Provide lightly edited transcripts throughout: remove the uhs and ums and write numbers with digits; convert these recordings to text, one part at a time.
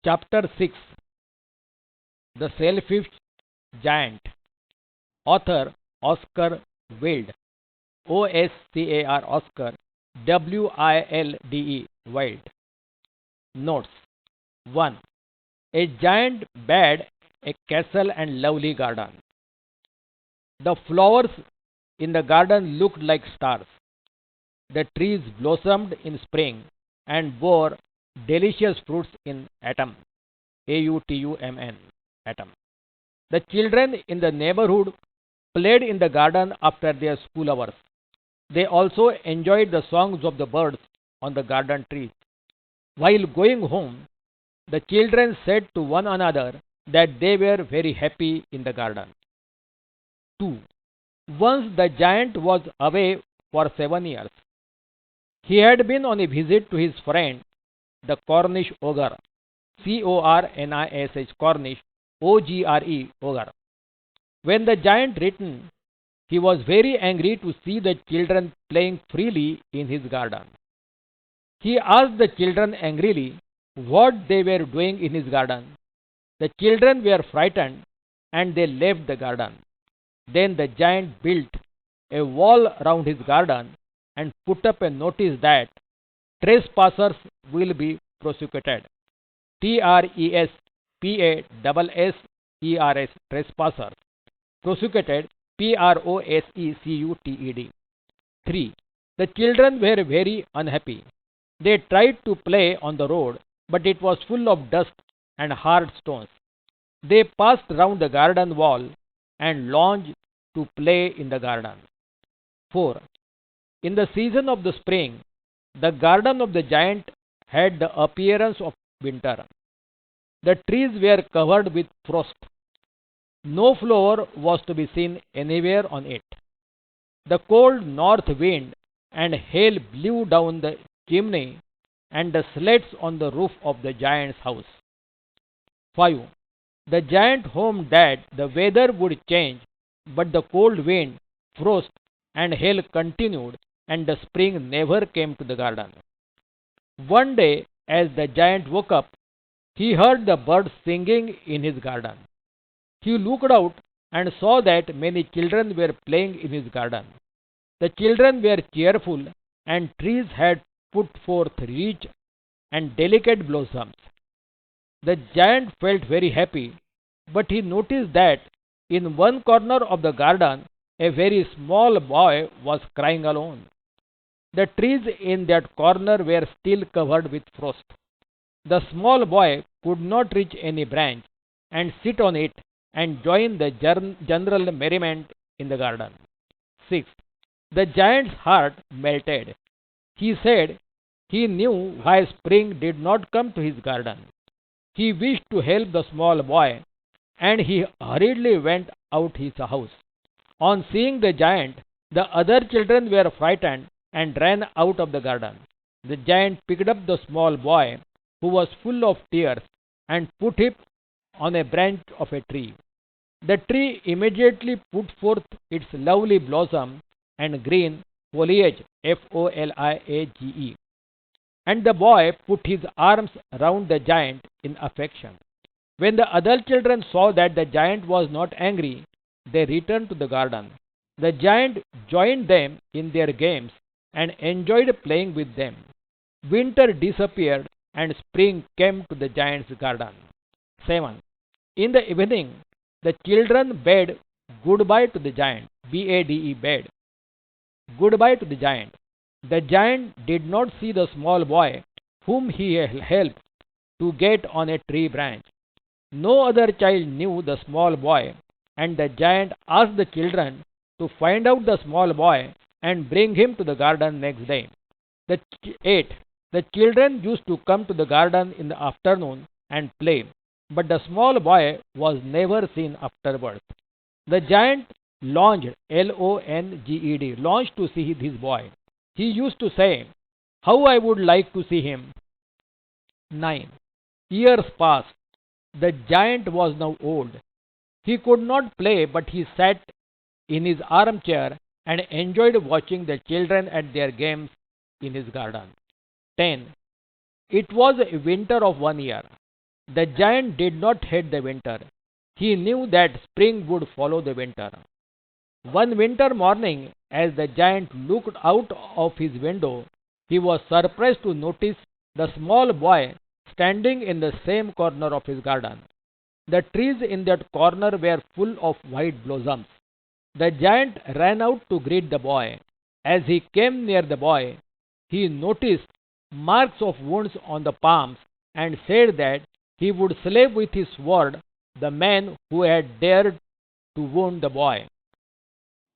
Chapter 6. The Selfish Giant. Author Oscar Wilde. OSCAR Oscar WILDE Wilde. Notes. 1. A giant bad a castle and lovely garden. The flowers in the garden looked like stars. The trees blossomed in spring and bore delicious fruits in autumn. AUTUMN. Autumn. The children in the neighborhood played in the garden after their school hours. They also enjoyed the songs of the birds on the garden trees. While going home, the children said to one another that they were very happy in the garden. 2. Once the giant was away for 7 years. He had been on a visit to his friend, the Cornish ogre, CORNISH, Cornish, OGRE, ogre. When the giant returned, he was very angry to see the children playing freely in his garden. He asked the children angrily what they were doing in his garden. The children were frightened and they left the garden. Then the giant built a wall round his garden and put up a notice that trespassers will be prosecuted. TRESPASSERS, trespassers. Prosecuted, PROSECUTED. 3. The children were very unhappy. They tried to play on the road, but it was full of dust and hard stones. They passed round the garden wall and longed to play in the garden. 4. In the season of the spring, the garden of the giant had the appearance of winter. The trees were covered with frost. No flower was to be seen anywhere on it. The cold north wind and hail blew down the chimney and the slats on the roof of the giant's house. 5. The giant hoped that the weather would change, but the cold wind, frost, and hail continued, and the spring never came to the garden. One day, as the giant woke up, he heard the birds singing in his garden. He looked out and saw that many children were playing in his garden. The children were cheerful, and trees had put forth rich and delicate blossoms. The giant felt very happy, but he noticed that in one corner of the garden a very small boy was crying alone. The trees in that corner were still covered with frost. The small boy could not reach any branch and sit on it and join the general merriment in the garden. 6. The giant's heart melted. He said he knew why spring did not come to his garden. He wished to help the small boy, and he hurriedly went out his house. On seeing the giant, the other children were frightened and ran out of the garden. The giant picked up the small boy, who was full of tears, and put him on a branch of a tree. The tree immediately put forth its lovely blossom and green foliage, FOLIAGE, and the boy put his arms round the giant in affection. When the other children saw that the giant was not angry, they returned to the garden. The giant joined them in their games and enjoyed playing with them. Winter disappeared and spring came to the giant's garden. 7. In the evening, the children bade goodbye to the giant. BADE, bade. Goodbye to the giant. The giant did not see the small boy whom he helped to get on a tree branch. No other child knew the small boy, and the giant asked the children to find out the small boy and bring him to the garden next day. 8. The children used to come to the garden in the afternoon and play, but the small boy was never seen afterwards. The giant longed, LONGED, longed to see his boy. He used to say, "How I would like to see him." 9. Years passed. The giant was now old. He could not play, but he sat in his armchair and enjoyed watching the children at their games in his garden. 10. It was a winter of 1 year. The giant did not hate the winter. He knew that spring would follow the winter. One winter morning, as the giant looked out of his window, he was surprised to notice the small boy standing in the same corner of his garden. The trees in that corner were full of white blossoms. The giant ran out to greet the boy. As he came near the boy, he noticed marks of wounds on the palms and said that he would slay with his sword the man who had dared to wound the boy.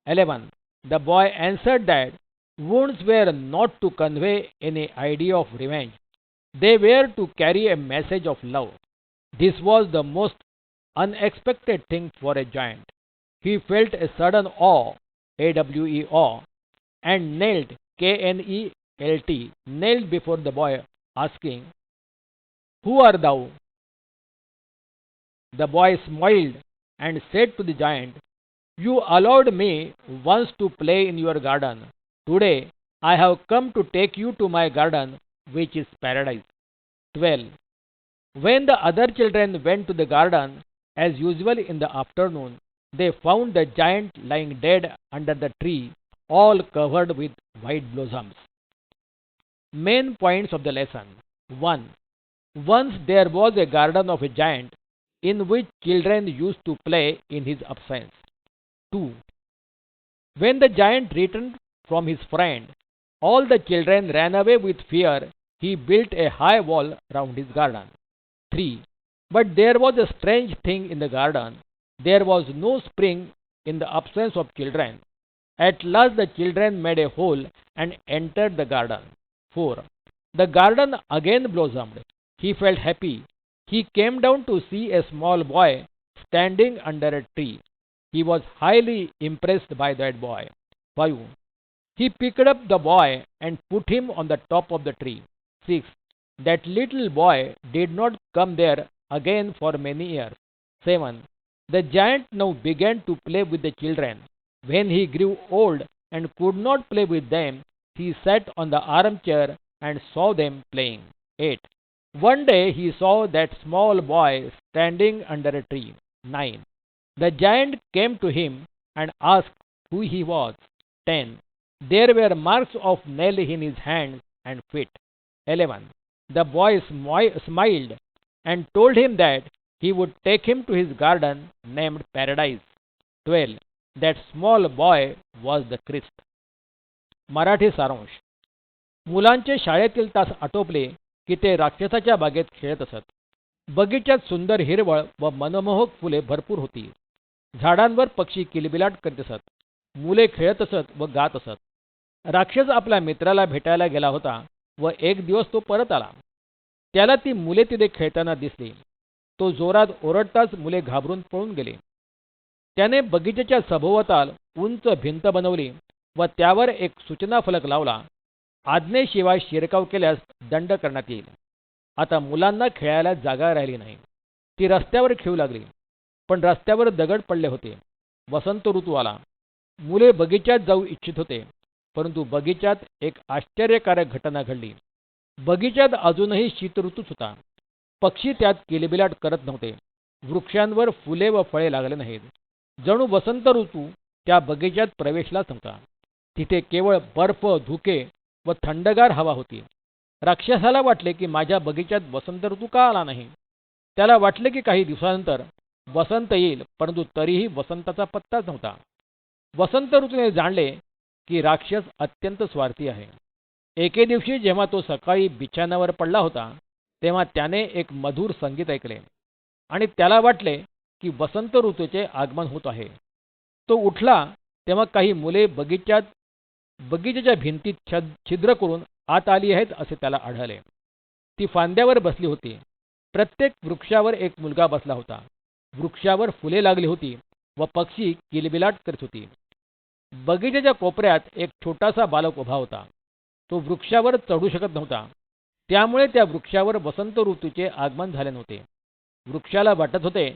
11. The boy answered that wounds were not to convey any idea of revenge, they were to carry a message of love. This was the most unexpected thing for a giant. He felt a sudden awe, awe, and knelt, knelt, knelt before the boy, asking, "Who are thou?" The boy smiled and said to the giant, "You allowed me once to play in your garden. Today I have come to take you to my garden, which is paradise." 12. When the other children went to the garden, as usual in the afternoon, they found the giant lying dead under the tree, all covered with white blossoms. Main points of the lesson. 1. Once there was a garden of a giant in which children used to play in his absence. 2. When the giant returned from his friend, all the children ran away with fear. He built a high wall round his garden. 3. But there was a strange thing in the garden. There was no spring in the absence of children. At last the children made a hole and entered the garden. 4. The garden again blossomed. He felt happy. He came down to see a small boy standing under a tree. He was highly impressed by that boy. 5. He picked up the boy and put him on the top of the tree. 6. That little boy did not come there again for many years. 7. The giant now began to play with the children. When he grew old and could not play with them, he sat on the armchair and saw them playing. 8. One day he saw that small boy standing under a tree. 9. The giant came to him and asked who he was. 10. There were marks of nails in his hands and feet. 11. The boy smiled and told him that he would take him to his garden named Paradise. 12. That small boy was the Christ. Marathi सारांश. मुलांचे शाळेतील तास आटोपले की ते राक्षसाच्या बागेत खेळत असत. बगीच्यात सुंदर हिरवळ व मनमोहक फुले भरपूर होती. झाडांवर पक्षी किलबिलाट करीत असत. मुले खेळत असत व गात असत. राक्षस आपल्या मित्राला भेटायला गेला होता व एक दिवस तो परत आला. त्याला ती मुले तिथे खेळताना दिसली. तो जोरात ओरडताच मुले घाबरून पळून गेले. त्याने बगीचेच्या सभोवताल उंच भिंत बनवली व त्यावर एक सूचना फलक लावला. आज्ञेशिवाय शिरकाव केल्यास दंड करण्यात येईल. आता मुलांना खेळायला जागा राहिली नाही. ती रस्त्यावर खेळू लागली. पण रस्त्यावर दगड पडले होते. वसंत ऋतू आला. मुले बगीच्यात जाऊ इच्छित होते, परंतु बगीच्यात एक आश्चर्यकारक घटना घडली. बगीच्यात अजूनही शीत ऋतूच होता. पक्षी त्यात किलबिलाट करत नव्हते. वृक्षांवर फुले व फळे लागले नाहीत. जणू वसंत ऋतू त्या बगीच्यात प्रवेशलाच नव्हता. तिथे केवळ बर्फ, धुके व थंडगार हवा होती. राक्षसाला वाटले की माझ्या बगीच्यात वसंत ऋतू का आला नाही. त्याला वाटले की काही दिवसानंतर वसंत येईल, परंतु तरीही वसंताचा पत्ताच नव्हता. वसंत ऋतूने जाणले की राक्षस अत्यंत स्वार्थी आहे. एके दिवशी जेव्हा तो सकाळी बिछाण्यावर पडला होता, तेव्हा त्याने एक मधुर संगीत ऐकले आणि त्याला वाटले की वसंत ऋतूचे आगमन होत आहे. तो उठला तेव्हा काही मुले बगीच्याच्या भिंतीत छिद्र करून आत आली आहेत असे त्याला आढळले. ती फांद्यावर बसली होती. प्रत्येक वृक्षावर एक मुलगा बसला होता. वृक्षावर फुले लागली होती व पक्षी किलबिलाट करीत होती. बगीचेच्या कोपऱ्यात एक छोटासा बालक उभा होता. तो वृक्षावर चढू शकत नव्हता. त्यामुळे त्या वृक्षावर वसंत ऋतूचे आगमन झाले नव्हते. वृक्षाला वाटत होते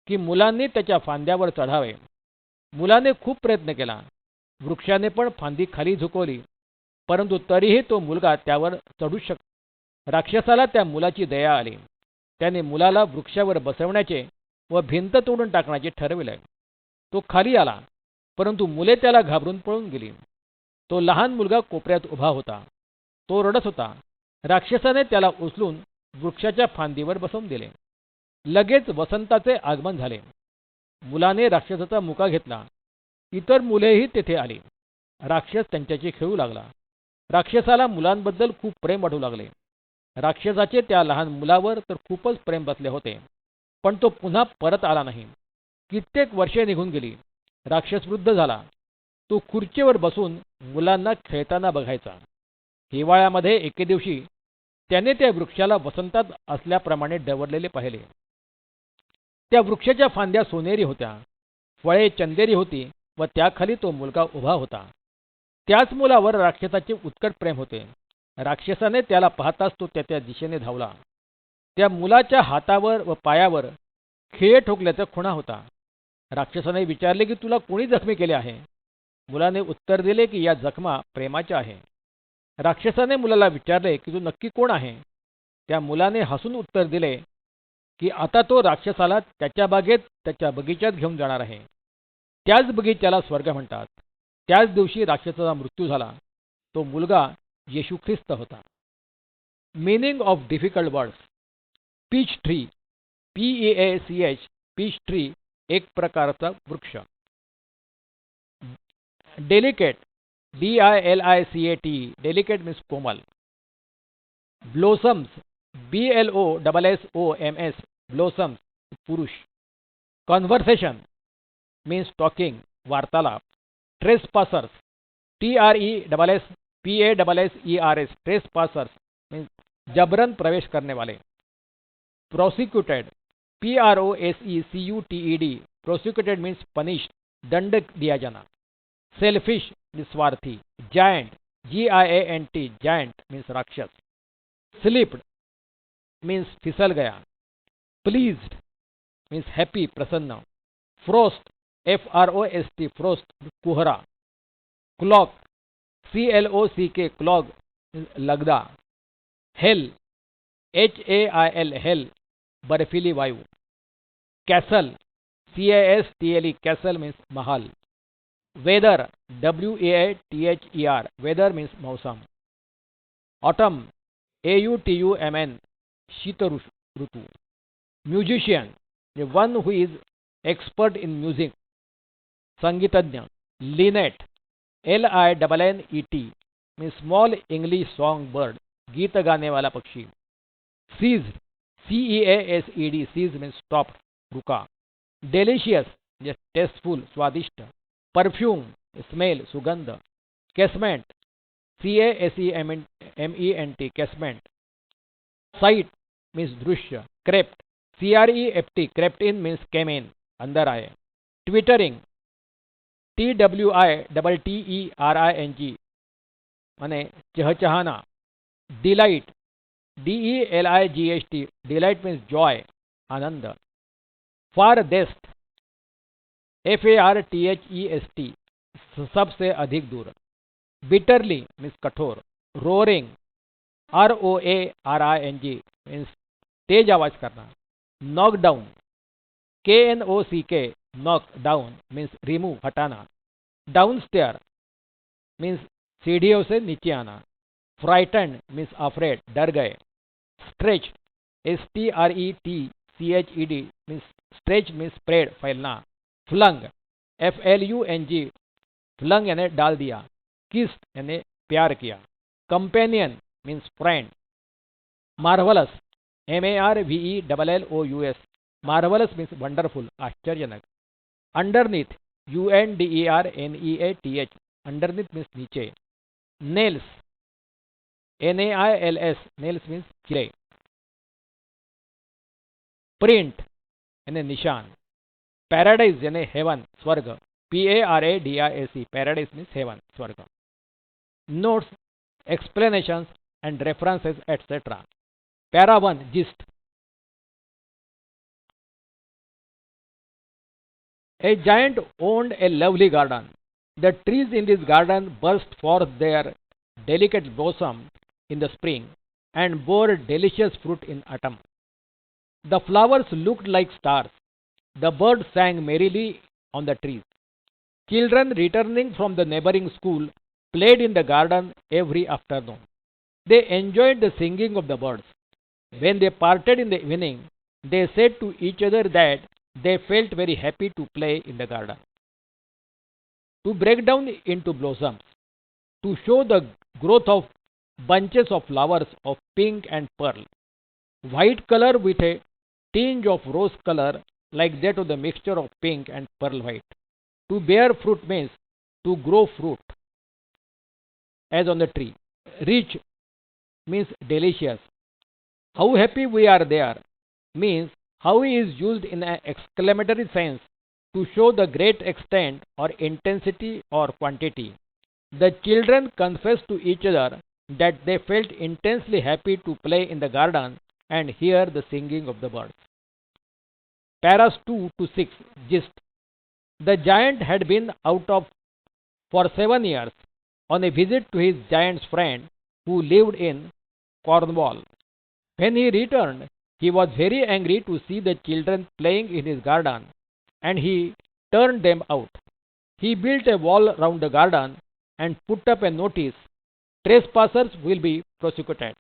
की मुलांनी त्याच्या फांद्यावर चढावे. मुलाने खूप प्रयत्न केला. वृक्षाने पण फांदी खाली झुकवली, परंतु तरीही तो मुलगा त्यावर चढू शकला. राक्षसाला त्या मुलाची दया आली. त्याने मुलाला वृक्षावर बसवण्याचे व भिंत तोडून टाकण्याचे ठरविले. तो खाली आला, परंतु मुले त्याला घाबरून पळून गेली. तो लहान मुलगा कोपऱ्यात उभा होता. तो रडत होता. राक्षसाने त्याला उचलून वृक्षाच्या फांदीवर बसवून दिले. लगेच वसंताचे आगमन झाले. मुलाने राक्षसाचा मुका घेतला. इतर मुलेही तेथे आली. राक्षस त्यांच्याशी खेळू लागला. राक्षसाला मुलांबद्दल खूप प्रेम वाटू लागले. राक्षसाचे त्या लहान मुलावर तर खूपच प्रेम बसले होते, पण तो पुन्हा परत आला नाही. कित्येक वर्षे निघून गेली. राक्षस वृद्ध झाला. तो खुर्चीवर बसून मुलांना खेळताना बघायचा. हिवाळ्यामध्ये एके दिवशी त्याने त्या वृक्षाला वसंतात असल्याप्रमाणे डवरलेले पाहिले. त्या वृक्षाच्या फांद्या सोनेरी होत्या, फळे चंदेरी होती व त्याखाली तो मुलगा उभा होता. त्याच मुलावर राक्षसाचे उत्कट प्रेम होते. राक्षसाने त्याला पाहताच तो त्या दिशेने धावला. त्या मुलाच्या हातावर व पायावर खिळे ठोकल्याचा खुणा होता. राक्षसाने विचारले की तुला कोणी जखमी केले आहे? मुलाने उत्तर दिले की या जखमा प्रेमाच्या आहे. राक्षसाने मुलाला विचारले की तू नक्की कोण आहे? त्या मुलाने हसून उत्तर दिले की आता तो राक्षसाला त्याच्या बागेत त्याच्या बगीच्यात घेऊन जाणार आहे. त्याच बगीच्याला स्वर्ग म्हणतात. त्याच दिवशी राक्षसाचा मृत्यू झाला. तो मुलगा येशू ख्रिस्त होता. Meaning of difficult words. Peach tree, PEACH, peach tree एक प्रकारचा वृक्ष. डेलिकेट, DILICAT, डेलिकेट मीन्स कोमल. ब्लोसम्स, BLOSSOMS, ब्लोसम्स पुरुष. कॉन्व्हर्सेशन मीन्स टॉकिंग, वार्तालाप. ट्रेसपासर्स, TRESSPASSERS, ट्रेसपासर्स मीन्स जबरन प्रवेश करने वाले. Prosecuted, PROSECUTED, prosecuted means punished, दंड दिया जाना. सेल्फिश निस्वार्थी. जायंट, GIANT, जायंट मीन्स राक्षस. स्लिप्ड मीन्स फिसल गया. प्लीज्ड मीन्स हैप्पी, प्रसन्न. फ्रोस्ट, FROST, फ्रोस्ट कुहरा. क्लॉग, CLOCK, क्लॉग लगदा. हेल, HAIL, हेल बर्फीली वायू. कैसल, CASTLE, कैसल मीन्स महल. वेदर, WEATHER, वेदर मीन्स मौसम. ऑटम, AUTUMN, शीत ऋतू. Musician, one who is expert in music, संगीतज्ञ. Linnet, LINNET, means small English song bird, गीत गाने वाला पक्षी. Ceased, CEASED, cease means stopped, रुका. डेलिशियस, टेस्टफुल, स्वादिष्ट. परफ्यूम, स्मेल, सुगंध. Casement, CASEMENT, casement. Sight means दृश्य. Crept, CREPT, crept in means came in, अंदर आए. ट्विटरिंग, TWITTERING माने चहचहाना. Delight, DELIGHT, delight means joy, आनंद. फारदेस्ट, FARTHEST, सबसे अधिक दूर. बिटरली मीन्स कठोर. रोरिंग, ROARING मीन्स तेज आवाज करना. Knockdown, KNOCK, knock down means remove, हटाना. डाउनस्टेयर मीन्स सीढ़ियों से नीचे आना. फ्राइटन्ड मीन्स अफ्रेड, डर गए. Stretch, STRETCHED means stretch means spread, फैलना. फ्लंग, FLUNG, फ्लंग यानी डाल दिया. किस यानी प्यार किया. Companion means friend. Marvellous, MARVELLOUS, marvellous means wonderful, आश्चर्यजनक. अंडरनीथ, UNDERNEATH, अंडरनीथ मीन्स नीचे. नेल्स, NAILS, नेल्स मीन्स कीड़े. प्रिंट यानी निशान. पैराडाइज यानी हेवन, स्वर्ग. PARADISE, पैराडाइज मीन्स हेवन, स्वर्ग. Notes, explanations and references, etc. Para 1, gist. A giant owned a lovely garden. The trees in this garden burst forth their delicate blossom in the spring and bore delicious fruit in autumn. The flowers looked like stars. The birds sang merrily on the trees. Children returning from the neighboring school played in the garden every afternoon. They enjoyed the singing of the birds. When they parted in the evening, they said to each other that they felt very happy to play in the garden. To break down into blossoms, to show the growth of bunches of flowers of pink and pearl, white color with a tinge of rose color like that of the mixture of pink and pearl white. To bear fruit means to grow fruit as on the tree. Rich means delicious. How happy we are there means how he is used in an exclamatory sense to show the great extent or intensity or quantity. The children confessed to each other that they felt intensely happy to play in the garden and hear the singing of the birds. Paras 2 to 6 gist. The giant had been out of for 7 years on a visit to his giant's friend who lived in Cornwall. When he returned, he was very angry to see the children playing in his garden, and he turned them out. He built a wall round the garden and put up a notice: trespassers will be prosecuted.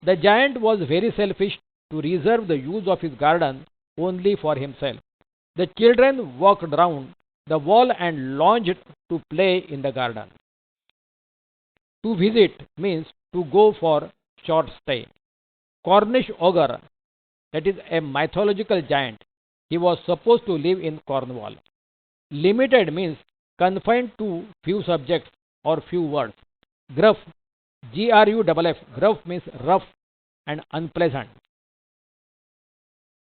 The giant was very selfish to reserve the use of his garden only for himself. The children walked round the wall and longed to play in the garden. To visit means to go for short stay. Cornish ogre, that is a mythological giant. He was supposed to live in Cornwall. Limited means confined to few subjects or few words. Gruff, Gruff, gruff means rough and unpleasant.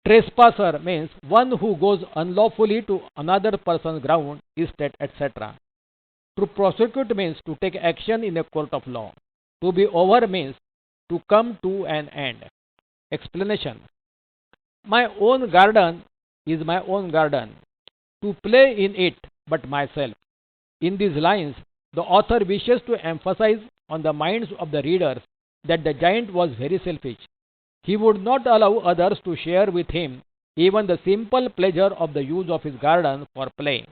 Trespasser means one who goes unlawfully to another person's ground, estate, etc. To prosecute means to take action in a court of law. To be over means to come to an end. Explanation. My own garden is my own garden, to play in it but myself. In these lines, the author wishes to emphasize on the minds of the readers that the giant was very selfish. He would not allow others to share with him even the simple pleasure of the use of his garden for play.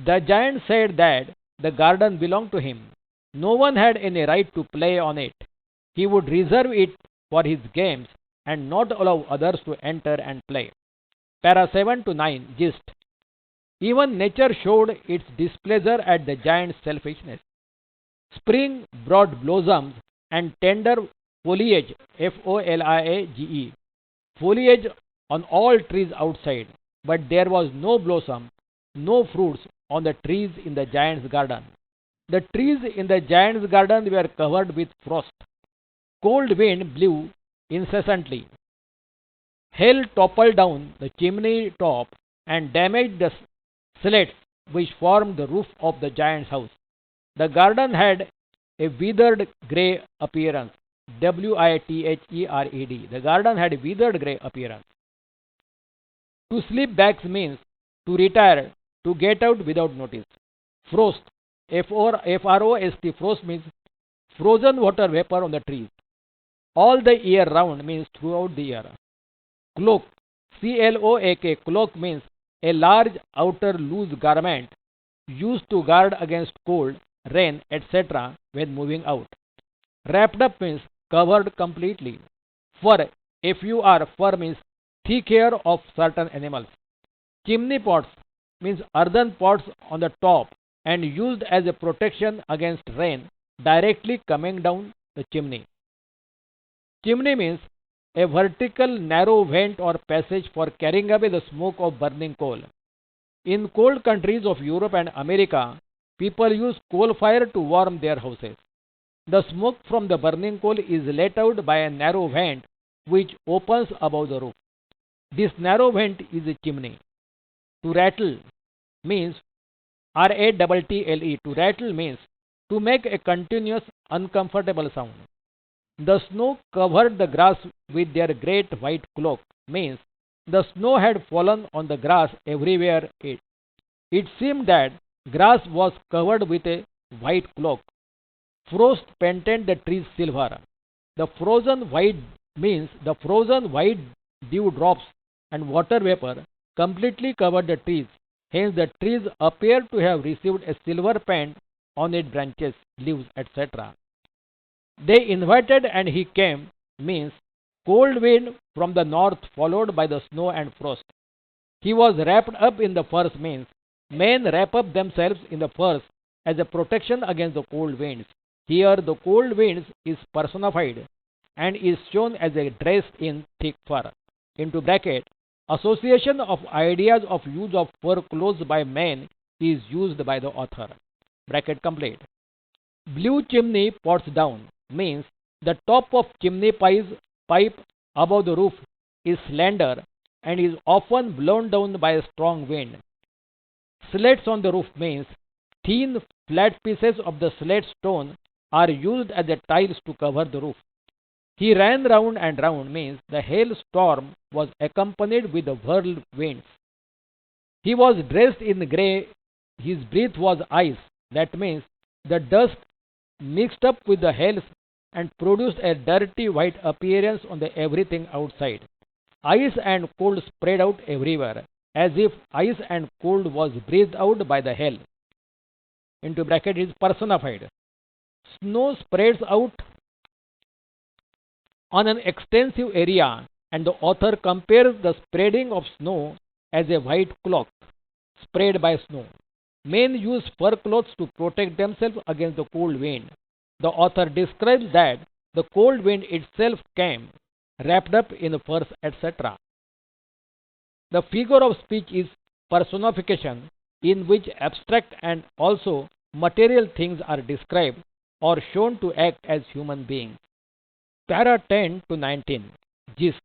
The giant said that the garden belonged to him. No one had any right to play on it. He would reserve it for his games and not allow others to enter and play. Para 7 to 9 gist. Even nature showed its displeasure at the giant's selfishness. Spring brought blossoms and tender foliage, foliage, foliage on all trees outside, but there was no blossom, no fruits on the trees in the giant's garden. The trees in the giant's garden were covered with frost. Cold wind blew incessantly. Hail toppled down the chimney top and damaged the slats which formed the roof of the giant's house. The garden had a withered grey appearance. Withered. The garden had a withered grey appearance. To slip back means to retire, to get out without notice. Frost. Frost. Frost means frozen water vapor on the trees. All the year round means throughout the year. Cloak. Cloak. Cloak means a large outer loose garment used to guard against cold, rain, etc. when moving out. Wrapped up means covered completely. Fur. Fur means thick hair of certain animals. Chimney pots means earthen pots on the top and used as a protection against rain directly coming down the chimney. Chimney means a vertical narrow vent or passage for carrying away the smoke of burning coal. In cold countries of Europe and America, people use coal fire to warm their houses. The smoke from the burning coal is let out by a narrow vent which opens above the roof. This narrow vent is a chimney. To rattle means rattle. To rattle means to make a continuous uncomfortable sound. The snow covered the grass with their great white cloak means the snow had fallen on the grass everywhere. It seemed that grass was covered with a white cloak. Frost painted the trees silver. The frozen white means the frozen white dew drops, and water vapor completely covered the trees. Hence, the trees appear to have received a silver paint on its branches, leaves, etc. They invited and he came means cold wind from the north followed by the snow and frost. He was wrapped up in the furs means men wrap up themselves in the furs as a protection against the cold winds. Here the cold winds is personified and is shown as a dress in thick fur. Into bracket, association of ideas of use of fur clothes by men is used by the author. Bracket complete. Blue chimney pots down means the top of pipe above the roof is slender and is often blown down by a strong wind. Slats on the roof means thin flat pieces of the slate stone are used as the tiles to cover the roof. He ran round and round means the hailstorm was accompanied with the whirlwinds. He was dressed in grey, his breath was ice. That means the dust mixed up with the hails and produced a dirty white appearance on the everything outside. Ice and cold spread out everywhere, as if ice and cold was breathed out by the hail. Into bracket is personified. Snow spreads out on an extensive area, and the author compares the spreading of snow as a white cloth spread by snow. Men use fur clothes to protect themselves against the cold wind. The author describes that the cold wind itself came wrapped up in furs, etc. The figure of speech is personification in which abstract and also material things are described or shown to act as human beings. Para 10 to 19. Gist.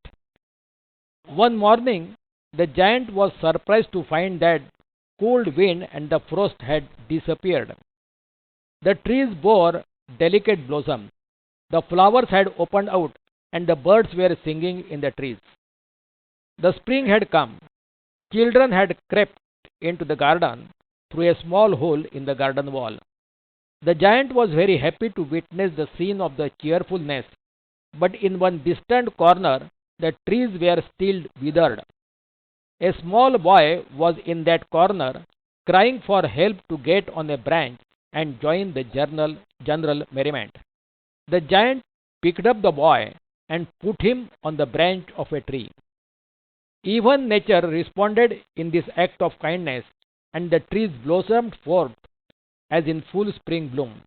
One morning, the giant was surprised to find that cold wind and the frost had disappeared. The trees bore delicate blossoms. The flowers had opened out and the birds were singing in the trees. The spring had come. Children had crept into the garden through a small hole in the garden wall. The giant was very happy to witness the scene of the cheerfulness, but in one distant corner the trees were still withered. A small boy was in that corner crying for help to get on a branch and join the general merriment. The giant picked up the boy and put him on the branch of a tree. Even nature responded in this act of kindness, and the trees blossomed forth as in full spring bloom.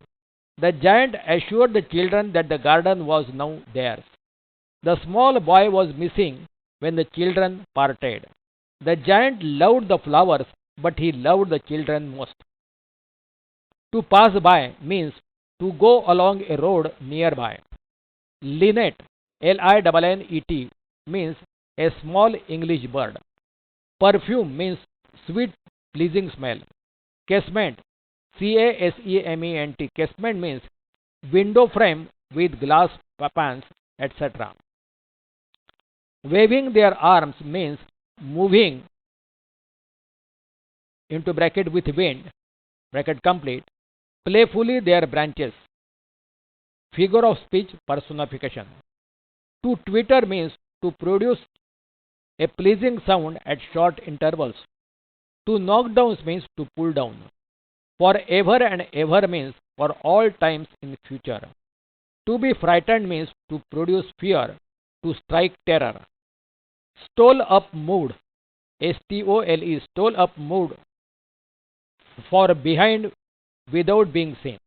The giant assured the children that the garden was now theirs. The small boy was missing when the children parted. The giant loved the flowers, but he loved the children most. To pass by means to go along a road nearby. Linnet, Linnet, means a small English bird. Perfume means sweet, pleasing smell. Casement, Casement, casement means window frame with glass panes, etc. Waving their arms means moving into bracket with wind, bracket complete, playfully their branches. Figure of speech personification. To twitter means to produce a pleasing sound at short intervals. To knock down means to pull down. Forever and ever means for all times in future. To be frightened means to produce fear, to strike terror. Stole up mood, Stole, stole up mood, for behind without being seen.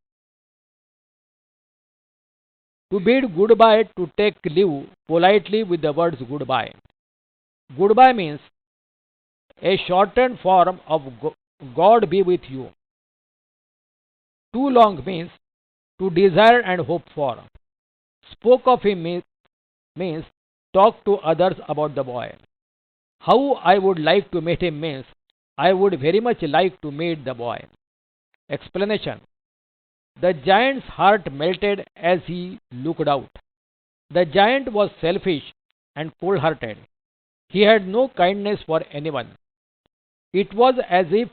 To bid goodbye, to take leave politely with the words goodbye. Goodbye means a shortened form of God be with you. Too long means to desire and hope for. Spoke of him means talk to others about the boy. How I would like to meet him means I would very much like to meet the boy. Explanation. The giant's heart melted as he looked out. The giant was selfish and cold-hearted. He had no kindness for anyone. It was as if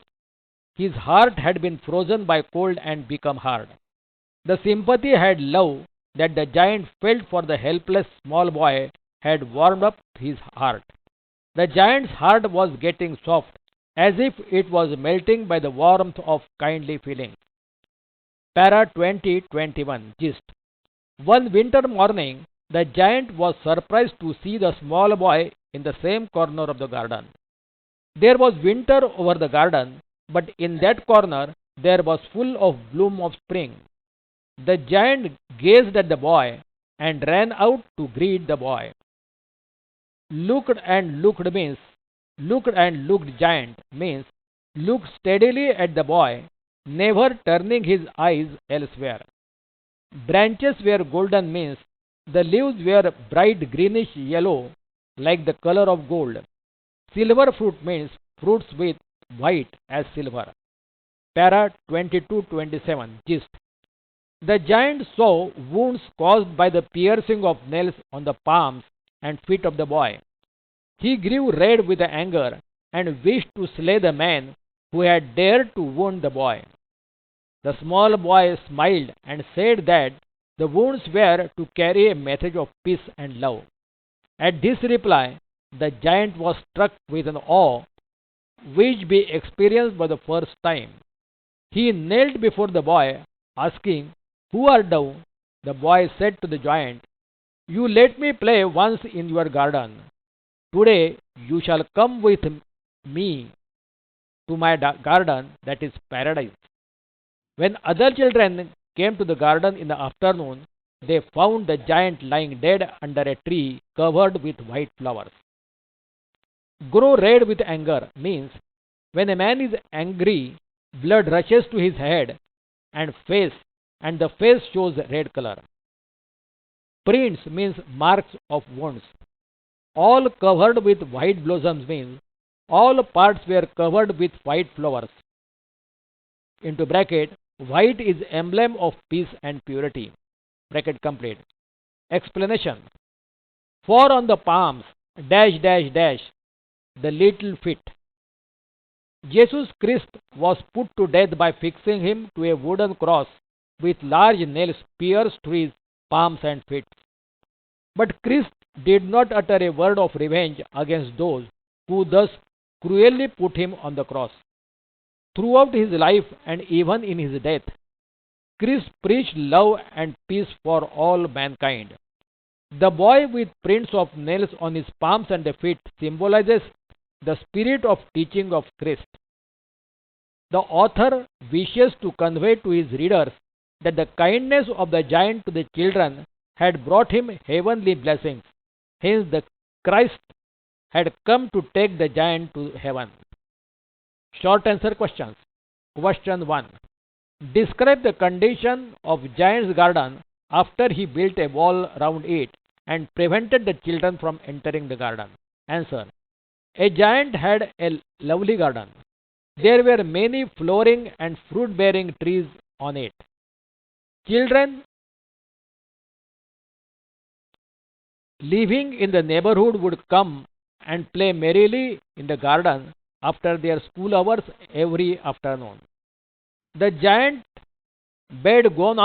his heart had been frozen by cold and become hard. The sympathy and love that the giant felt for the helpless small boy had warmed up his heart. The giant's heart was getting soft, as if it was melting by the warmth of kindly feeling. Para 2021 Gist. One winter morning, the giant was surprised to see the small boy in the same corner of the garden. There was winter over the garden, but in that corner there was full of bloom of spring. The giant gazed at the boy and ran out to greet the boy. Looked and looked giant means looked steadily at the boy, never turning his eyes elsewhere. Branches were golden means the leaves were bright greenish yellow like the color of gold. Silver fruit means fruits with white as silver. Para 2227 Gist. The giant saw wounds caused by the piercing of nails on the palms and feet of the boy. He grew red with anger and wished to slay the man who had dared to wound the boy. The small boy smiled and said that the wounds were to carry a message of peace and love. At this reply, the giant was struck with an awe which be experienced for the first time. He knelt before the boy, asking, "Who art thou?" The boy said to the giant, "You let me play once in your garden. Today you shall come with me to my garden, that is paradise." When other children came to the garden in the afternoon, they found the giant lying dead under a tree covered with white flowers. Grow red with anger means when a man is angry, blood rushes to his head and face, and the face shows red color. Prints means marks of wounds. All covered with white blossoms means all parts were covered with white flowers. Into bracket, white is emblem of peace and purity. Bracket complete. Explanation. For on the palms, dash dash dash, the little feet. Jesus Christ was put to death by fixing him to a wooden cross with large nails pierced to his palms and feet. But Christ did not utter a word of revenge against those who thus cruelly put him on the cross. Throughout his life and even in his death, Christ preached love and peace for all mankind. The boy with prints of nails on his palms and feet symbolizes the spirit of teaching of Christ. The author wishes to convey to his readers that the kindness of the giant to the children had brought him heavenly blessings. Hence, the Christ had come to take the giant to heaven. Short answer questions. Question 1. Describe the condition of giant's garden after he built a wall round it and prevented the children from entering the garden. Answer. A giant had a lovely garden. There were many flowering and fruit-bearing trees on it. Children living in the neighborhood would come and play merrily in the garden after their school hours every afternoon. The giant had gone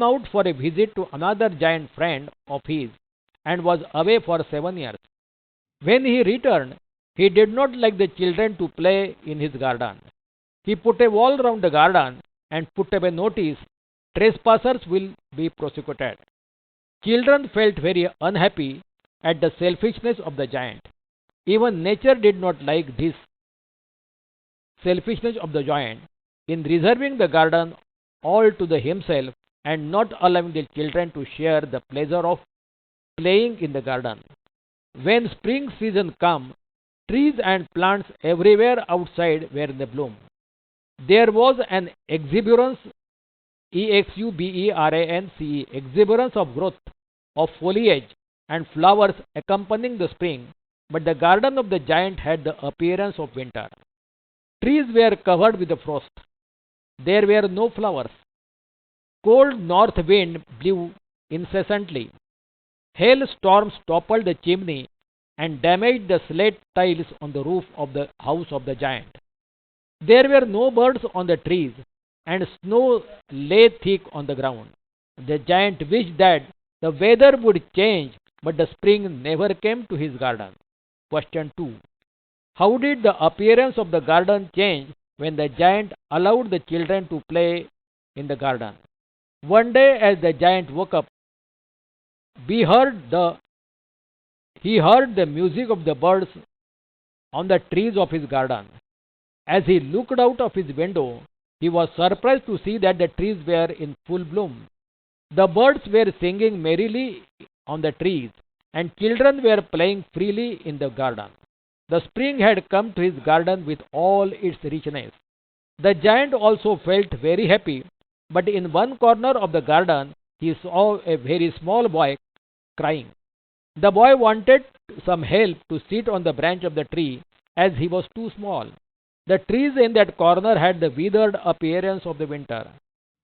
out for a visit to another giant friend of his and was away for 7 years. When he returned, he did not like the children to play in his garden. He put a wall round the garden and put up a notice, "Trespassers will be prosecuted." Children felt very unhappy at the selfishness of the giant. Even nature did not like this selfishness of the giant in reserving the garden all to himself and not allowing the children to share the pleasure of playing in the garden. When spring season came, trees and plants everywhere outside were in the bloom. There was an exuberance, exuberance of growth, of foliage and flowers accompanying the spring, but the garden of the giant had the appearance of winter. Trees were covered with the frost. There were no flowers. Cold north wind blew incessantly. Hail storms toppled the chimney and damaged the slate tiles on the roof of the house of the giant. There were no birds on the trees, and snow lay thick on the ground. The giant wished that The weather would change, but the spring never came to his garden. Question 2. How did the appearance of the garden change when the giant allowed the children to play in the garden? One day, as the giant woke up, he heard the, he heard the music of the birds on the trees of his garden. As he looked out of his window, he was surprised to see that the trees were in full bloom. The birds were singing merrily on the trees, and children were playing freely in the garden. The spring had come to his garden with all its richness. The giant also felt very happy, but in one corner of the garden he saw a very small boy crying. The boy wanted some help to sit on the branch of the tree as he was too small. The trees in that corner had the withered appearance of the winter.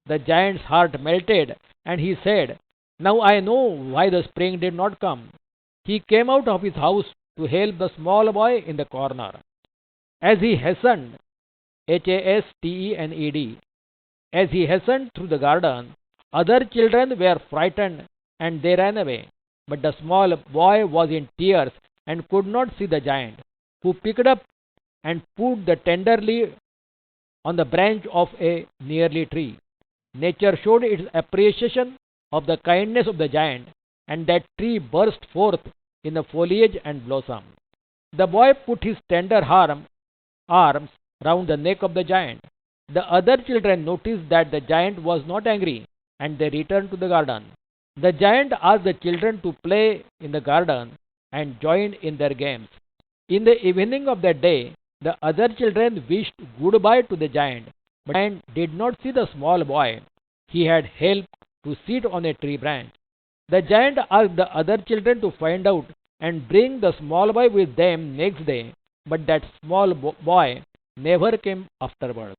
The giant's heart melted, and he said, "Now I know why the spring did not come." He came out of his house to help the small boy in the corner. As he hastened, Hastened, as he hastened through the garden, other children were frightened and they ran away. But the small boy was in tears and could not see the giant, who picked up and put the tenderly on the branch of a nearly tree. Nature showed its appreciation of the kindness of the giant, and that tree burst forth in the foliage and blossom. The boy put his tender arms round the neck of the giant. The other children noticed that the giant was not angry, and they returned to the garden. The giant asked the children to play in the garden and joined in their games. In the evening of that day, the other children wished goodbye to the giant, but the giant did not see the small boy he had helped to sit on a tree branch. The giant asked the other children to find out and bring the small boy with them next day, but that small boy never came afterwards.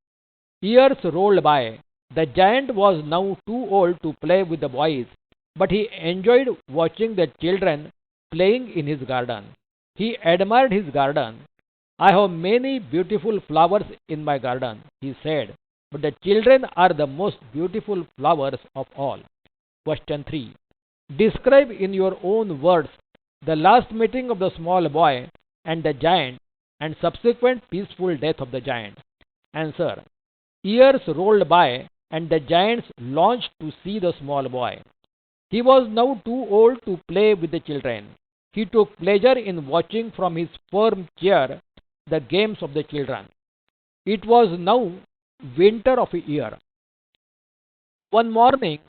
Years rolled by. The giant was now too old to play with the boys, but he enjoyed watching the children playing in his garden. He admired his garden. "I have many beautiful flowers in my garden," he said, "but the children are the most beautiful flowers of all." Question 3. Describe in your own words the last meeting of the small boy and the giant and subsequent peaceful death of the giant. Answer. Years rolled by and the giants launched to see the small boy. He was now too old to play with the children. He took pleasure in watching from his firm chair the games of the children. It was now winter of a year. One morning,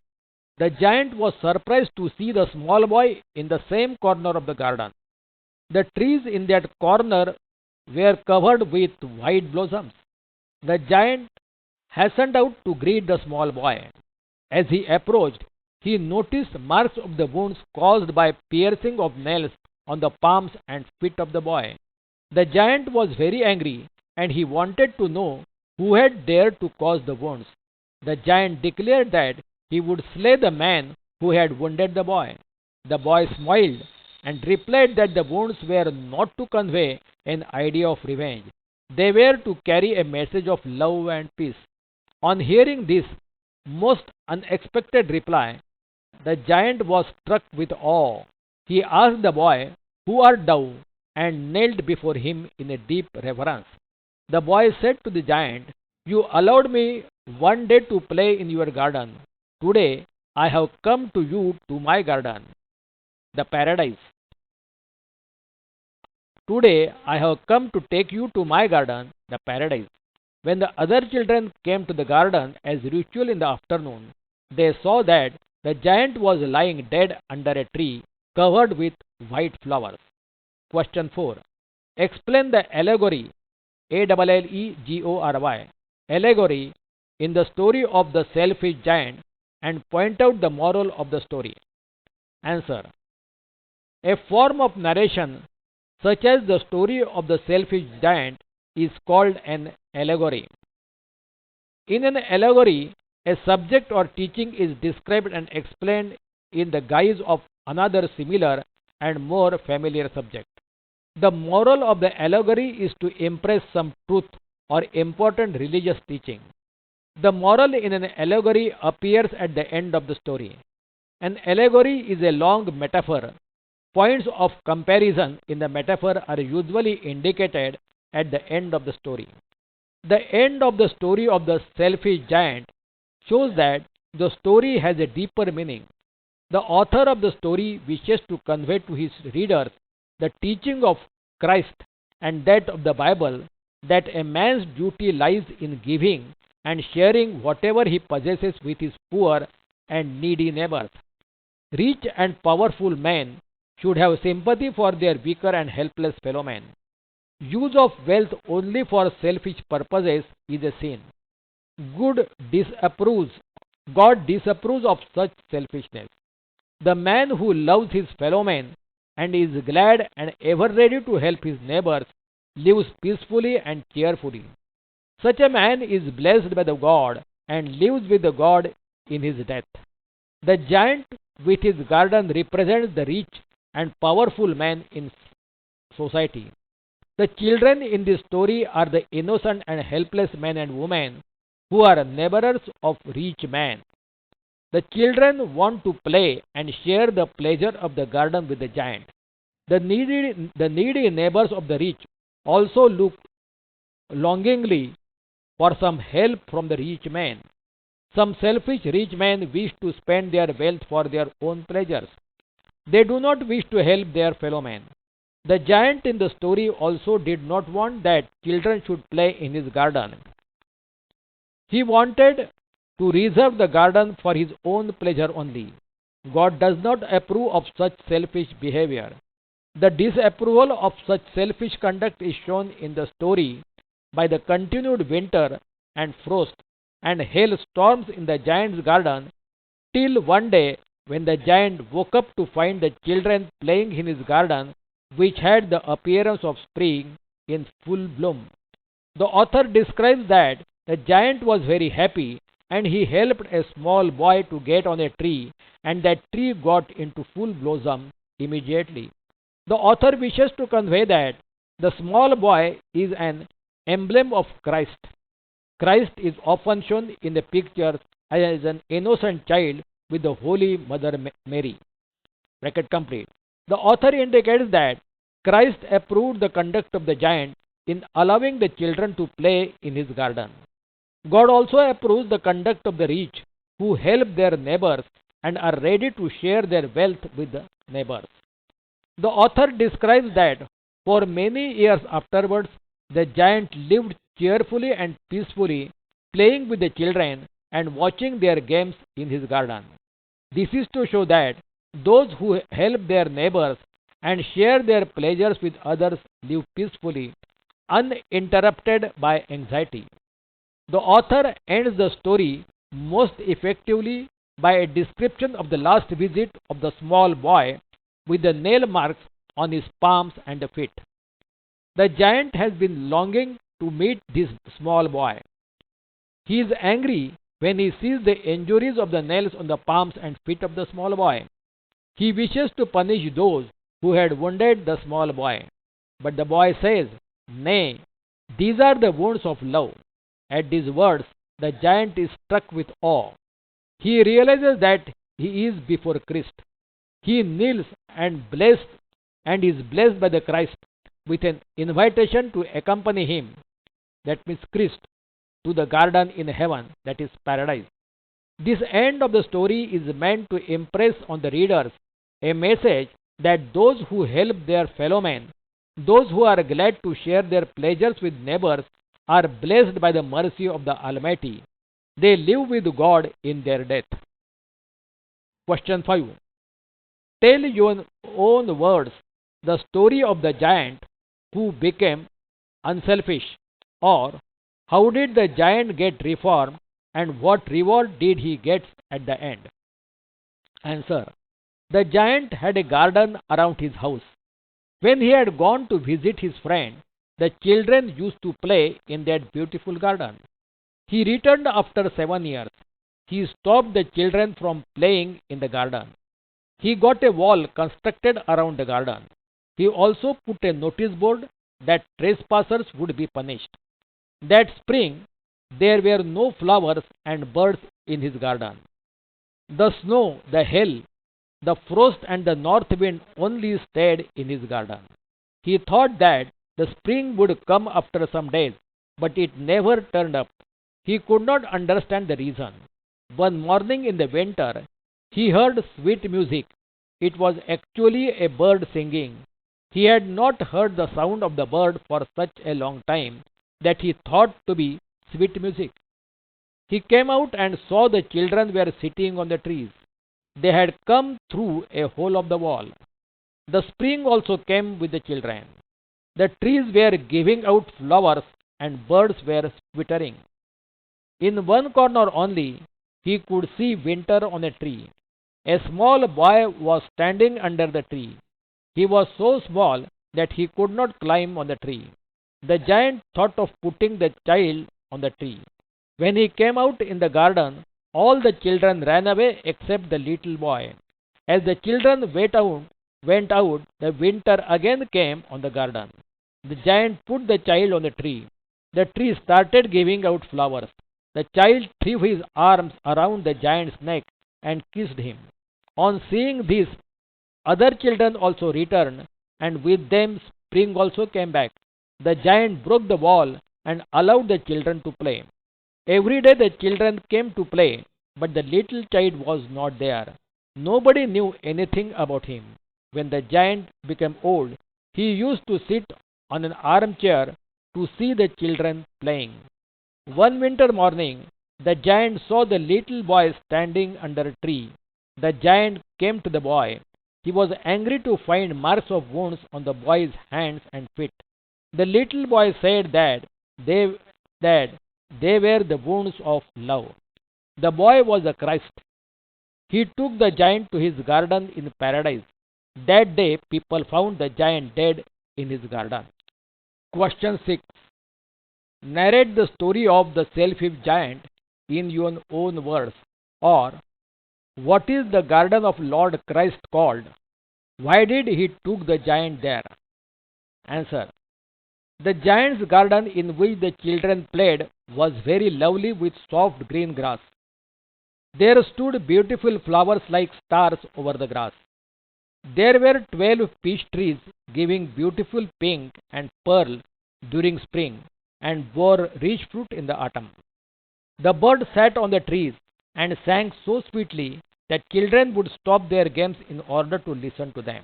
the giant was surprised to see the small boy in the same corner of the garden. The trees in that corner were covered with white blossoms. The giant hastened out to greet the small boy. As he approached, he noticed marks of the wounds caused by piercing of nails on the palms and feet of the boy. The giant was very angry, and he wanted to know who had dared to cause the wounds. The giant declared that he would slay the man who had wounded the boy. The boy smiled and replied that the wounds were not to convey an idea of revenge. They were to carry a message of love and peace. On hearing this most unexpected reply, the giant was struck with awe. He asked the boy, "Who art thou?" and knelt before him in a deep reverence. The boy said to the giant, "You allowed me one day to play in your garden. Today I have come to you to my garden, the paradise. Today I have come to take you to my garden, the paradise." When the other children came to the garden as usual in the afternoon, they saw that the giant was lying dead under a tree covered with white flowers. Question 4. Explain the allegory, Allegory, allegory in the story of the selfish giant and point out the moral of the story. Answer. A form of narration such as the story of the selfish giant is called an allegory. In an allegory, a subject or teaching is described and explained in the guise of another similar and more familiar subject. The moral of the allegory is to impress some truth or important religious teaching. The moral in an allegory appears at the end of the story. An allegory is a long metaphor. Points of comparison in the metaphor are usually indicated at the end of the story. The end of the story of the selfish giant shows that the story has a deeper meaning. The author of the story wishes to convey to his readers the teaching of Christ and that of the Bible, that a man's duty lies in giving and sharing whatever he possesses with his poor and needy neighbors. Rich and powerful men should have sympathy for their weaker and helpless fellow men. Use of wealth only for selfish purposes is a sin. Good disapproves, God disapproves of such selfishness. The man who loves his fellow men and is glad and ever ready to help his neighbors lives peacefully and cheerfully. Such a man is blessed by the God and lives with the God in his death. The giant with his garden represents the rich and powerful man in society. The children in this story are the innocent and helpless men and women who are neighbors of rich men. The children want to play and share the pleasure of the garden with the giant. The needy neighbors of the rich also look longingly for some help from the rich man. Some selfish rich men wish to spend their wealth for their own pleasures. They do not wish to help their fellow men. The giant in the story also did not want that children should play in his garden. He wanted to reserve the garden for his own pleasure only. God does not approve of such selfish behavior. The disapproval of such selfish conduct is shown in the story by the continued winter and frost and hail storms in the giant's garden, till one day when the giant woke up to find the children playing in his garden, which had the appearance of spring in full bloom. The author describes that the giant was very happy and he helped a small boy to get on a tree, and that tree got into full blossom immediately. The author wishes to convey that the small boy is an emblem of Christ. Christ is often shown in the pictures as an innocent child with the Holy Mother Mary. Bracket complete. The author indicates that Christ approved the conduct of the giant in allowing the children to play in his garden. God also approves the conduct of the rich who help their neighbors and are ready to share their wealth with the neighbors. The author describes that for many years afterwards, the giant lived cheerfully and peacefully, playing with the children and watching their games in his garden. This is to show that those who help their neighbors and share their pleasures with others live peacefully, uninterrupted by anxiety. The author ends the story most effectively by a description of the last visit of the small boy with the nail marks on his palms and feet. The giant has been longing to meet this small boy. He is angry when he sees the injuries of the nails on the palms and feet of the small boy. He wishes to punish those who had wounded the small boy. But the boy says, "Nay, these are the wounds of love." At these words, the giant is struck with awe. He realizes that he is before Christ. He kneels and is blessed by the Christ with an invitation to accompany him, that means Christ, to the garden in heaven, that is paradise. This end of the story is meant to impress on the readers a message that those who help their fellow men, those who are glad to share their pleasures with neighbors, are blessed by the mercy of the Almighty. They live with God in their death. Question 5. Tell your own words the story of the giant who became unselfish, or how did the giant get reformed and what reward did he get at the end? Answer. The giant had a garden around his house. When he had gone to visit his friend, the children used to play in that beautiful garden. He returned after 7 years. He stopped the children from playing in the garden. He got a wall constructed around the garden. He also put a notice board that trespassers would be punished. That spring, there were no flowers and birds in his garden. The snow, the hail, The frost and the north wind only stayed in his garden. He thought that the spring would come after some days, but it never turned up. He could not understand the reason. One morning in the winter, he heard sweet music. It was actually a bird singing. He had not heard the sound of the bird for such a long time that he thought to be sweet music. He came out and saw the children were sitting on the trees. They had come through a hole of the wall. The spring also came with the children. The trees were giving out flowers and birds were twittering. In one corner only he could see winter on a tree. A small boy was standing under the tree. He was so small that he could not climb on the tree. The giant thought of putting the child on the tree. When he came out in the garden, all the children ran away except the little boy. As the children went out, the winter again came on the garden. The giant put the child on the tree. The tree started giving out flowers. The child threw his arms around the giant's neck and kissed him. On seeing this, other children also returned, and with them spring also came back. The giant broke the wall and allowed the children to play. Every day the children came to play, but the little child was not there. Nobody knew anything about him. When the giant became old, he used to sit on an armchair to see the children playing. One winter morning, the giant saw the little boy standing under a tree. The giant came to the boy. He was angry to find marks of wounds on the boy's hands and feet. The little boy said that they were the wounds of love. The boy was a Christ. He took the giant to his garden in paradise. That day, people found the giant dead in his garden. Question 6. Narrate the story of the selfish giant in your own words. Or, what is the garden of Lord Christ called? Why did he took the giant there? Answer. The giant's garden in which the children played was very lovely with soft green grass. There stood beautiful flowers like stars over the grass. There were 12 peach trees giving beautiful pink and pearl during spring and bore rich fruit in the autumn. The birds sat on the trees and sang so sweetly that children would stop their games in order to listen to them.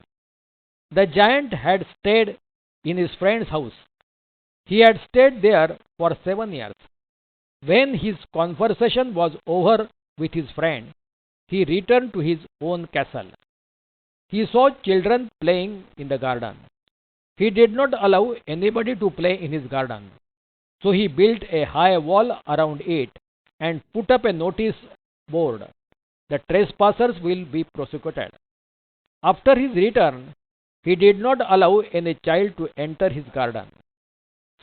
The giant had stayed in his friend's house. He had stayed there for 7 years. When his conversation was over with his friend, he returned to his own castle. He saw children playing in the garden. He did not allow anybody to play in his garden. So he built a high wall around it and put up a notice board. The trespassers will be prosecuted. After his return, he did not allow any child to enter his garden.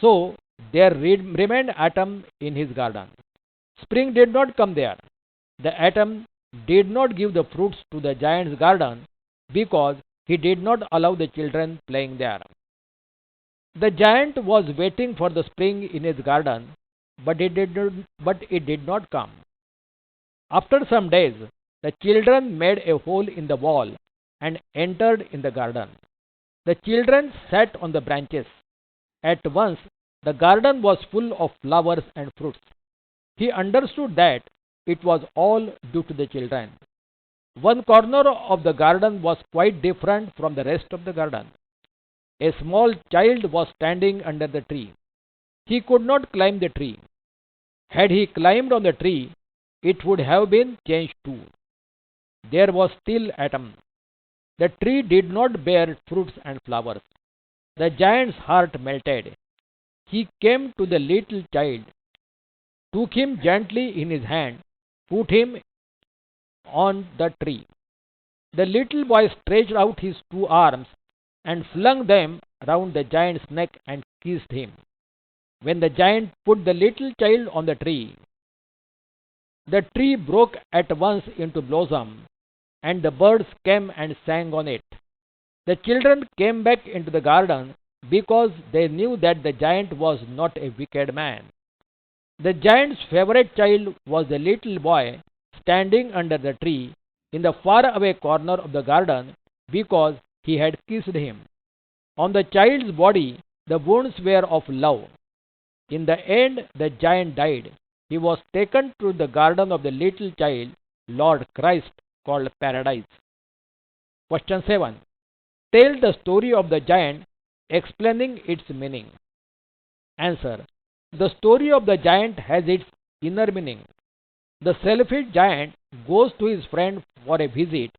So there remained autumn in his garden. Spring did not come there. The autumn did not give the fruits to the giant's garden because he did not allow the children playing there. The giant was waiting for the spring in his garden, but it did not come. After some days, the children made a hole in the wall and entered in the garden. The children sat on the branches. At once, the garden was full of flowers and fruits. He understood that it was all due to the children. One corner of the garden was quite different from the rest of the garden. A small child was standing under the tree. He could not climb the tree. Had he climbed on the tree, it would have been changed too. There was still autumn. The tree did not bear fruits and flowers. The giant's heart melted. He came to the little child, took him gently in his hand, put him on the tree. The little boy stretched out his 2 arms and flung them round the giant's neck and kissed him. When the giant put the little child on the tree broke at once into blossom, and the birds came and sang on it. The children came back into the garden because they knew that the giant was not a wicked man. The giant's favorite child was the little boy standing under the tree in the faraway corner of the garden because he had kissed him. On the child's body, the wounds were of love. In the end, the giant died. He was taken to the garden of the little child, Lord Christ, called Paradise. Question 7. Tell the story of the giant, explaining its meaning. Answer. The story of the giant has its inner meaning. The selfish giant goes to his friend for a visit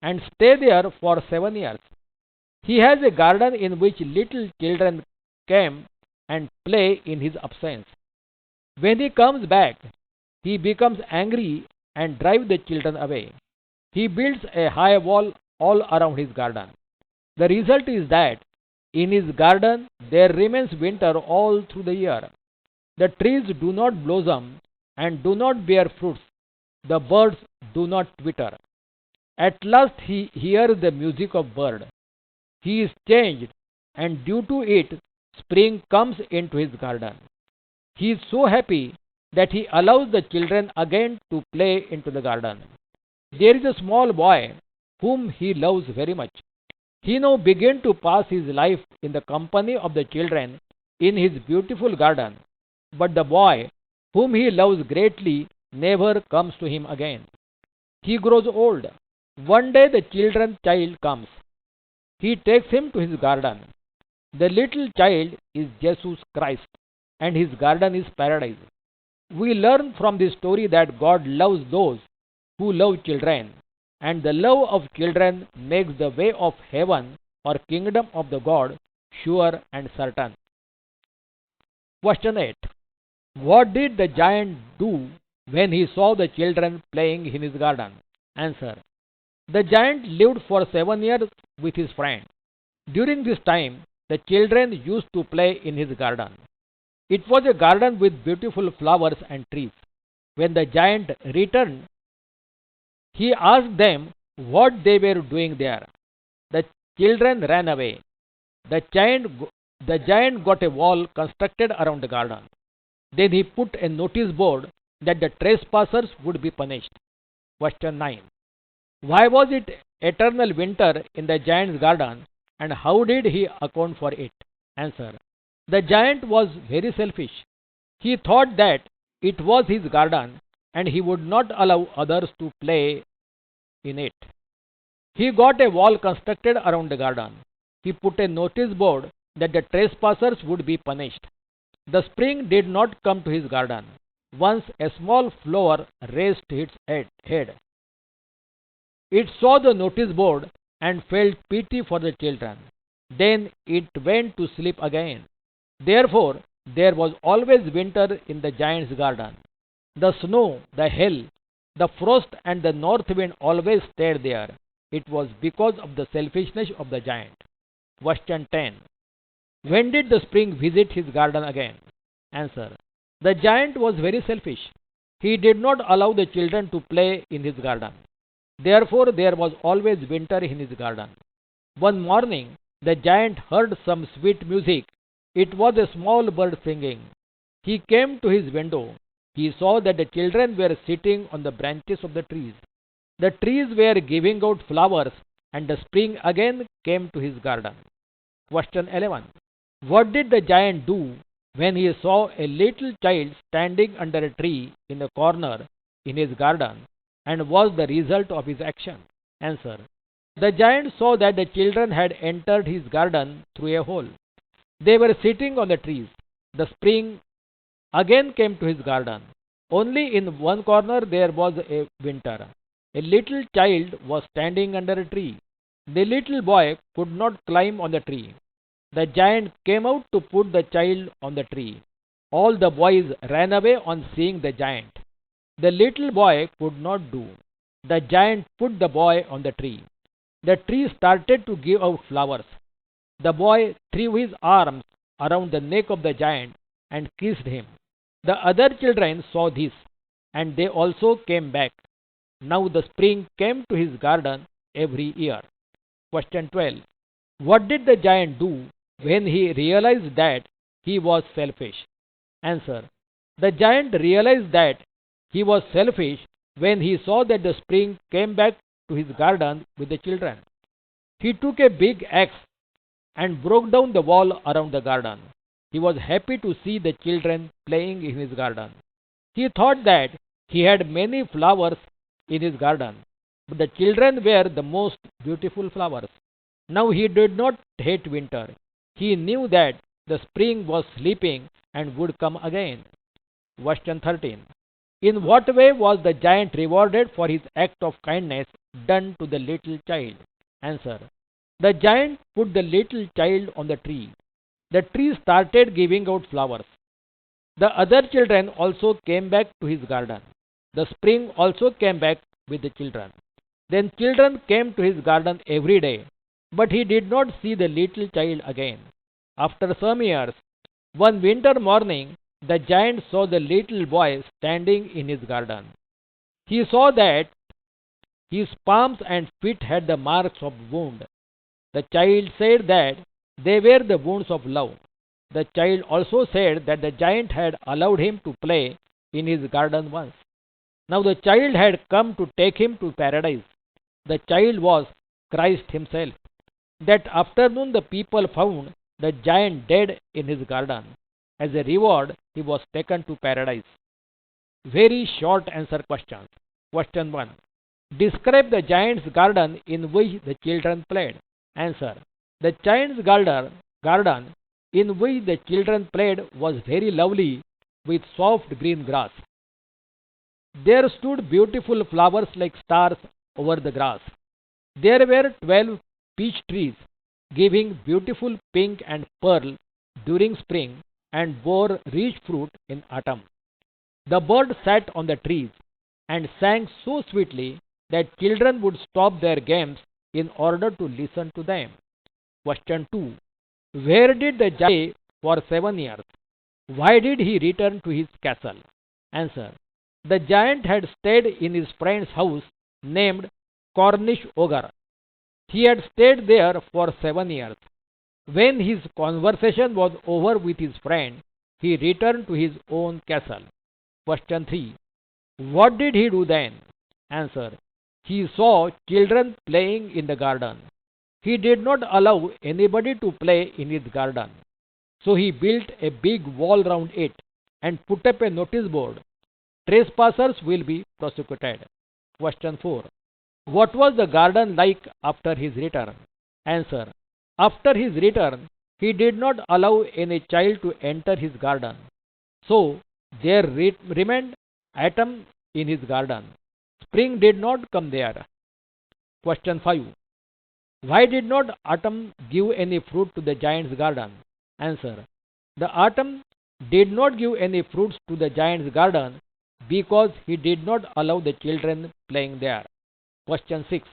and stays there for 7 years. He has a garden in which little children come and play in his absence. When he comes back, he becomes angry and drives the children away. He builds a high wall all around his garden. The result is that in his garden there remains winter all through the year. The trees do not blossom and do not bear fruits. The birds do not twitter. At last he hears the music of bird. He is changed, and due to it, spring comes into his garden. He is so happy that he allows the children again to play into the garden. There is a small boy whom he loves very much. He now begins to pass his life in the company of the children in his beautiful garden. But the boy, whom he loves greatly, never comes to him again. He grows old. One day the children's child comes. He takes him to his garden. The little child is Jesus Christ, and his garden is paradise. We learn from this story that God loves those who love children, and the love of children makes the way of heaven or kingdom of the God sure and certain. Question 8. What did the giant do when he saw the children playing in his garden? Answer. The giant lived for 7 years with his friend. During this time, the children used to play in his garden. It was a garden with beautiful flowers and trees. When the giant returned, he asked them what they were doing there. The children ran away. The giant got a wall constructed around the garden. Then he put a notice board that the trespassers would be punished. Question 9. Why was it eternal winter in the giant's garden, and how did he account for it? Answer. The giant was very selfish. He thought that it was his garden and he would not allow others to play in it. He got a wall constructed around the garden. He put a notice board that the trespassers would be punished. The spring did not come to his garden. Once a small flower raised its head. It saw the notice board and felt pity for the children. Then it went to sleep again. Therefore, there was always winter in the giant's garden. The snow, the hail, the frost, and the north wind always stayed there. It was because of the selfishness of the giant. Question 10. When did the spring visit his garden again? Answer. The giant was very selfish. He did not allow the children to play in his garden. Therefore, there was always winter in his garden. One morning, the giant heard some sweet music. It was a small bird singing. He came to his window. He saw that the children were sitting on the branches of the trees. The trees were giving out flowers, and the spring again came to his garden. Question 11. What did the giant do when he saw a little child standing under a tree in a corner in his garden, and was the result of his action? Answer. The giant saw that the children had entered his garden through a hole. They were sitting on the trees. The spring again came to his garden. Only in one corner there was a winter. A little child was standing under a tree. The little boy could not climb on the tree. The giant came out to put the child on the tree. All the boys ran away on seeing the giant. The little boy could not do. The giant put the boy on the tree. The tree started to give out flowers. The boy threw his arms around the neck of the giant and kissed him. The other children saw this, and they also came back. Now the spring came to his garden every year. Question 12. What did the giant do when he realized that he was selfish? Answer. The giant realized that he was selfish when he saw that the spring came back to his garden with the children. He took a big axe and broke down the wall around the garden. He was happy to see the children playing in his garden. He thought that he had many flowers in his garden, but the children were the most beautiful flowers. Now he did not hate winter. He knew that the spring was sleeping and would come again. Question 13. In what way was the giant rewarded for his act of kindness done to the little child? Answer. The giant put the little child on the tree. The tree started giving out flowers. The other children also came back to his garden. The spring also came back with the children. Then children came to his garden every day, but he did not see the little child again. After some years, one winter morning, the giant saw the little boy standing in his garden. He saw that his palms and feet had the marks of wound. The child said that they were the wounds of love. The child also said that the giant had allowed him to play in his garden once. Now the child had come to take him to paradise. The child was Christ himself. That afternoon the people found the giant dead in his garden. As a reward, he was taken to paradise. Very short answer questions. Question 1. Describe the giant's garden in which the children played. Answer. The giant's garden in which the children played was very lovely with soft green grass. There stood beautiful flowers like stars over the grass. There were 12 peach trees giving beautiful pink and pearl during spring and bore rich fruit in autumn. The birds sat on the trees and sang so sweetly that children would stop their games in order to listen to them. Question 2. Where did the giant stay for 7 years? Why did he return to his castle? Answer. The giant had stayed in his friend's house named Cornish Ogre. He had stayed there for 7 years. When his conversation was over with his friend, he returned to his own castle. Question 3. What did he do then? Answer. He saw children playing in the garden. He did not allow anybody to play in his garden. So he built a big wall round it and put up a notice board. Trespassers will be prosecuted. Question 4. What was the garden like after his return? Answer. After his return, he did not allow any child to enter his garden. So there remained autumn in his garden. Spring did not come there. Question 5. Why did not autumn give any fruit to the giant's garden? Answer. The autumn did not give any fruits to the giant's garden because he did not allow the children playing there. Question 6.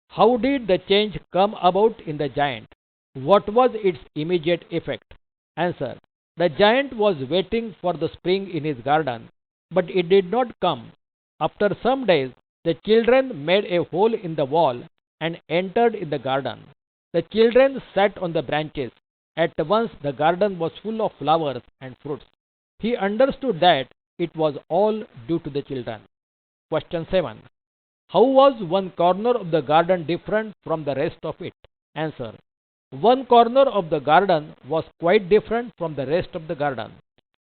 How did the change come about in the giant? What was its immediate effect? Answer. The giant was waiting for the spring in his garden, but it did not come. After some days, the children made a hole in the wall and entered in the garden. The children sat on the branches. At once the garden was full of flowers and fruits. He understood that it was all due to the children. Question 7. How was one corner of the garden different from the rest of it? Answer. One corner of the garden was quite different from the rest of the garden.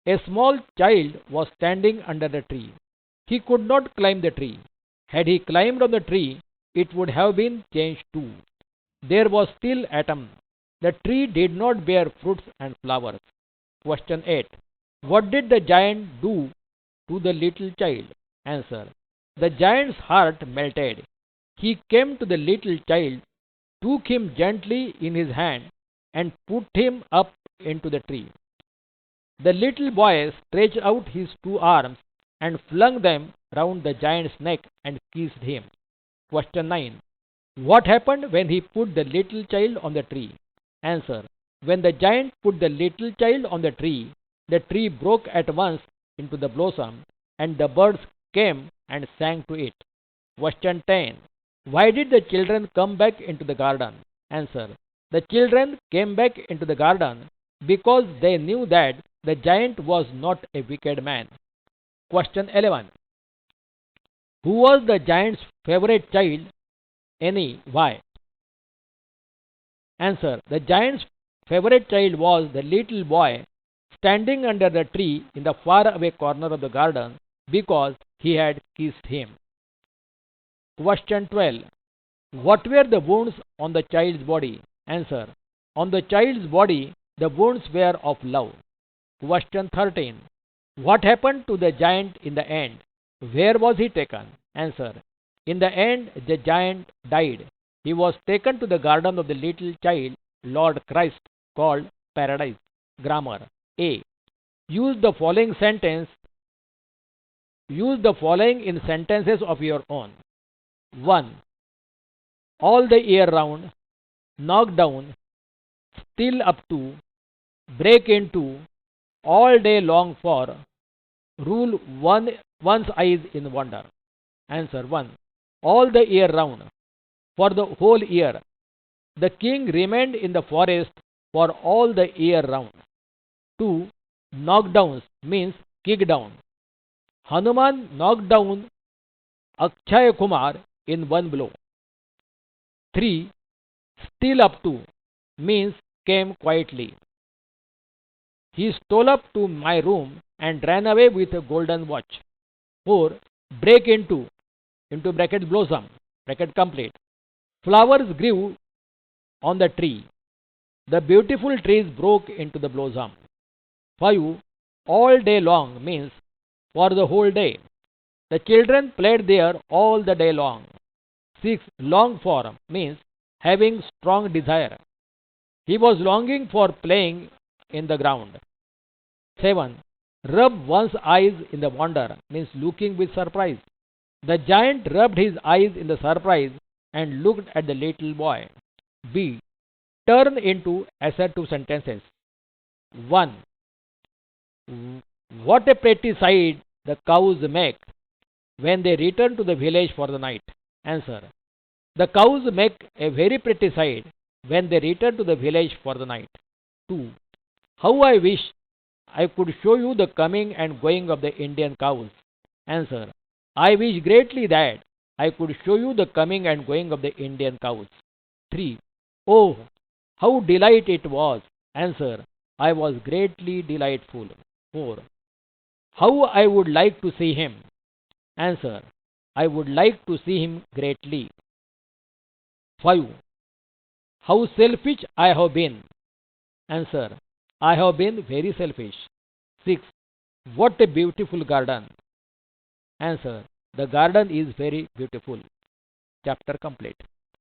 A small child was standing under the tree. He could not climb the tree. Had he climbed on the tree, it would have been changed too. There was still autumn. The tree did not bear fruits and flowers. Question 8. What did the giant do to the little child? Answer. The giant's heart melted. He came to the little child, took him gently in his hand, and put him up into the tree. The little boy stretched out his 2 arms and flung them round the giant's neck and kissed him. Question 9. What happened when he put the little child on the tree? Answer. When the giant put the little child on the tree broke at once into the blossom, and the birds came and sang to it. Question 10. Why did the children come back into the garden? Answer. The children came back into the garden because they knew that the giant was not a wicked man. Question 11. Who was the giant's favorite child Any. Why? Answer. The giant's favorite child was the little boy standing under the tree in the far away corner of the garden because he had kissed him. Question 12. What were the wounds on the child's body? Answer. On the child's body, the wounds were of love. Question 13. What happened to the giant in the end? Where was he taken? Answer. In the end, the giant died. He was taken to the garden of the little child, Lord Christ, called Paradise. Grammar. A. Use the following sentence. Use the following in sentences of your own. 1. All the year round, knock down, still up to, break into, all day long for, rule one's eyes in wonder. Answer 1. All the year round, for the whole year. The king remained in the forest for all the year round. 2. Knockdowns means kick down. Hanuman knocked down Akshay Kumar in one blow. 3. Still up to means came quietly. He stole up to my room and ran away with a golden watch. 4. Break into bracket blossom, bracket complete. Flowers grew on the tree. The beautiful trees broke into the blossom. 5. All day long means for the whole day. The children played there all the day long. 6. Long for means having strong desire. He was longing for playing in the ground. 7. Rub one's eyes in the wonder means looking with surprise. The giant rubbed his eyes in the surprise and looked at the little boy. B. Turn into assertive sentences. 1. What a pretty sight the cows make when they return to the village for the night. Answer. The cows make a very pretty sight when they return to the village for the night. 2. How I wish I could show you the coming and going of the Indian cows. Answer. I wish greatly that I could show you the coming and going of the Indian cows. 3. Oh, how delight it was. Answer. I was greatly delightful. 4. How I would like to see him. Answer. I would like to see him greatly. 5. How selfish I have been. Answer. I have been very selfish. 6. What a beautiful garden. Answer. The garden is very beautiful. Chapter complete.